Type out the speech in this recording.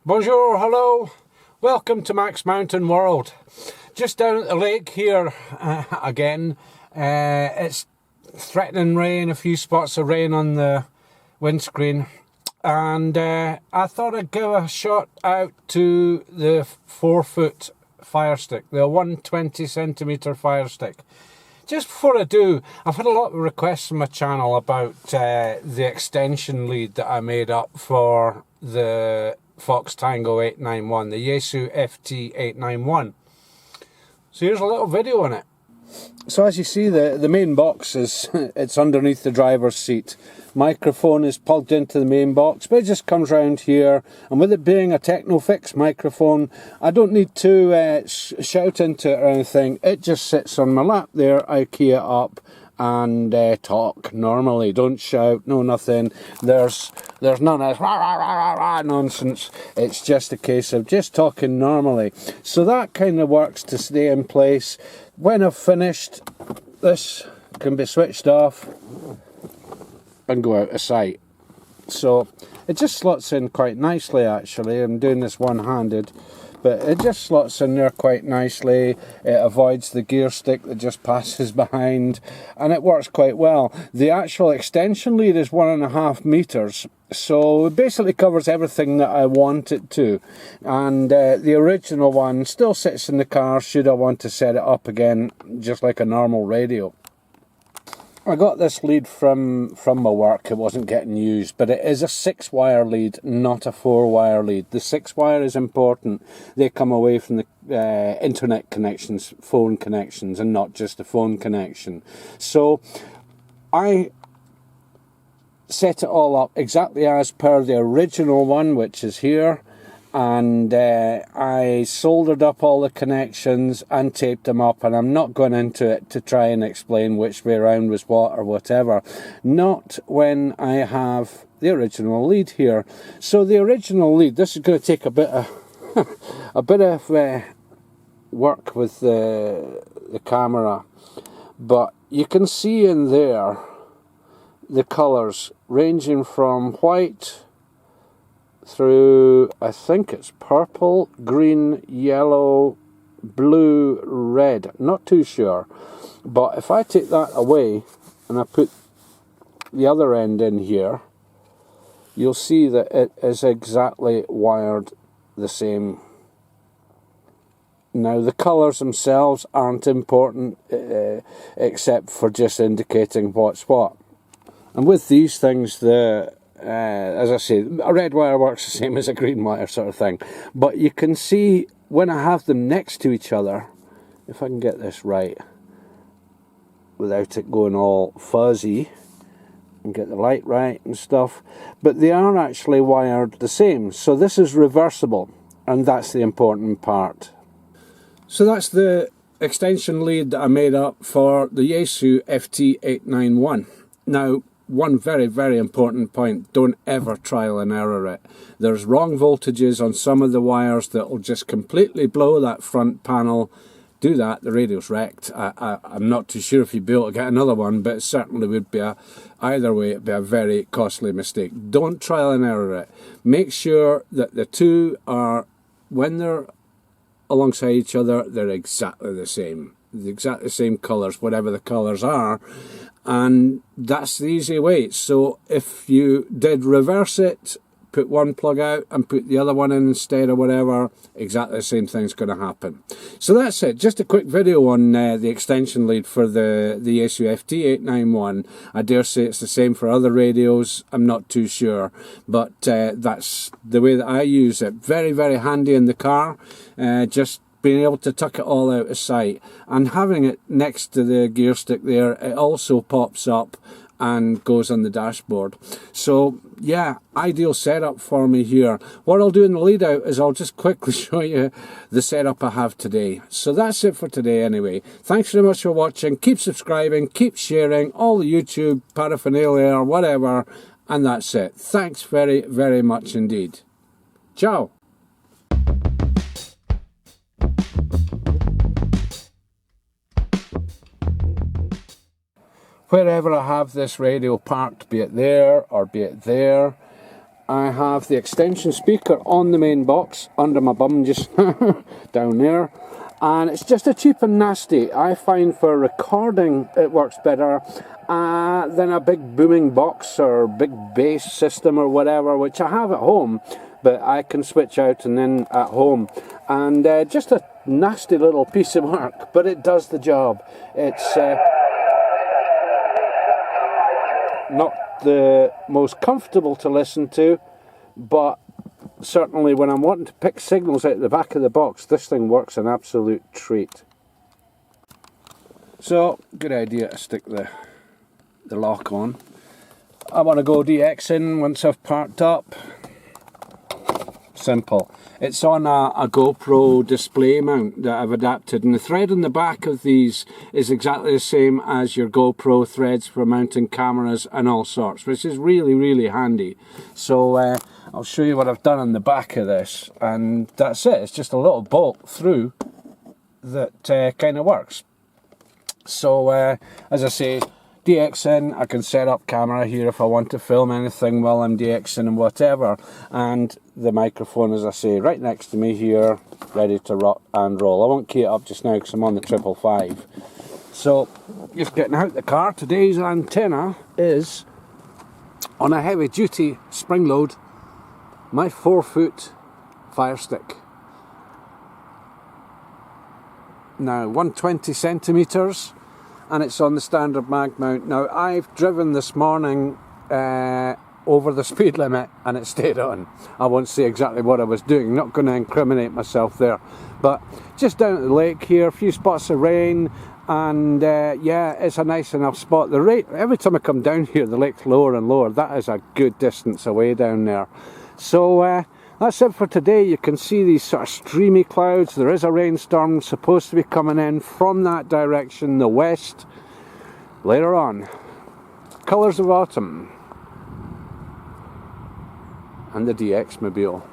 Bonjour, hello, welcome to MaxMountainWorld. Just down at the lake here again. It's threatening rain, a few spots of rain on the windscreen, and I thought I'd give a shot out to the 4-foot fire stick, the 120cm fire stick. Just before I do, I've had a lot of requests on my channel about the extension lead that I made up for the Fox Tango 891, the Yaesu FT891. So here's a little video on it. So as you see, the main box is it's underneath the driver's seat. Microphone is plugged into the main box, but it just comes round here, and with it being a Technofix microphone, I don't need to shout into it or anything. It just sits on my lap there. I key it up and talk normally. Don't shout, no nothing. There's none of this rah, rah, rah, rah, rah nonsense. It's just a case of just talking normally. So that kind of works to stay in place. When I've finished, this can be switched off and go out of sight. So it just slots in quite nicely actually. I'm doing this one-handed, but it just slots in there quite nicely. It avoids the gear stick that just passes behind, and it works quite well. The actual extension lead is 1.5 meters, so it basically covers everything that I want it to. And the original one still sits in the car should I want to set it up again, just like a normal radio. I got this lead from my work. It wasn't getting used, but it is a 6-wire lead, not a 4-wire lead. The 6-wire is important. They come away from the internet connections, phone connections, and not just a phone connection. So I set it all up exactly as per the original one, which is here. And I soldered up all the connections and taped them up, and I'm not going into it to try and explain which way around was what or whatever. Not when I have the original lead here. So the original lead, this is going to take a bit of work with the camera, but you can see in there the colours ranging from white through, I think it's purple, green, yellow, blue, red. Not too sure. But if I take that away and I put the other end in here, you'll see that it is exactly wired the same. Now the colours themselves aren't important except for just indicating what's what. And with these things, as I say, a red wire works the same as a green wire sort of thing. But you can see when I have them next to each other, if I can get this right without it going all fuzzy, and get the light right and stuff, but they are actually wired the same. So this is reversible, and that's the important part. So that's the extension lead that I made up for the Yaesu FT891. Now, one very, very important point, don't ever trial and error it. There's wrong voltages on some of the wires that will just completely blow that front panel. Do that, the radio's wrecked. I'm not too sure if you'd be able to get another one, but it certainly would be either way, it'd be a very costly mistake. Don't trial and error it. Make sure that the two are, when they're alongside each other, they're exactly the same. Exactly the same colours, whatever the colours are. And that's the easy way. So if you did reverse it, put one plug out and put the other one in instead or whatever, exactly the same thing's going to happen. So that's it. Just a quick video on the extension lead for the Yaesu FT891. I dare say it's the same for other radios. I'm not too sure. But that's the way that I use it. Very, very handy in the car. Just being able to tuck it all out of sight, and having it next to the gear stick there, it also pops up and goes on the dashboard. So yeah, ideal setup for me here. What I'll do in the lead out is I'll just quickly show you the setup I have today. So that's it for today anyway. Thanks very much for watching. Keep subscribing, keep sharing all the YouTube paraphernalia or whatever, and that's it. Thanks very, very much indeed. Ciao. Wherever I have this radio parked, be it there or be it there, I have the extension speaker on the main box under my bum, just down there, and it's just a cheap and nasty. I find for recording it works better than a big booming box or big bass system or whatever, which I have at home, but I can switch out and in at home. And just a nasty little piece of work, but it does the job. It's not the most comfortable to listen to, but certainly when I'm wanting to pick signals out the back of the box, this thing works an absolute treat. So, good idea to stick the lock on. I want to go DXing once I've parked up. Simple. It's on a GoPro display mount that I've adapted, and the thread on the back of these is exactly the same as your GoPro threads for mounting cameras and all sorts, which is really, really handy. So I'll show you what I've done on the back of this, and that's it. It's just a little bolt through that kind of works. So as I say, DXing, I can set up camera here if I want to film anything while I'm DXing and whatever, and the microphone, as I say, right next to me here, ready to rock and roll. I won't key it up just now because I'm on the 555. So, just getting out the car, today's antenna is on a heavy duty spring load, my 4-foot fire stick. Now 120 centimetres, and it's on the standard mag mount. Now I've driven this morning over the speed limit and it stayed on. I won't say exactly what I was doing, not going to incriminate myself there, but just down at the lake here, a few spots of rain, and yeah, it's a nice enough spot. The rate, every time I come down here, the lake's lower and lower. That is a good distance away down there. So that's it for today. You can see these sort of streamy clouds. There is a rainstorm supposed to be coming in from that direction, the west, later on. Colours of autumn. And the DX Mobile.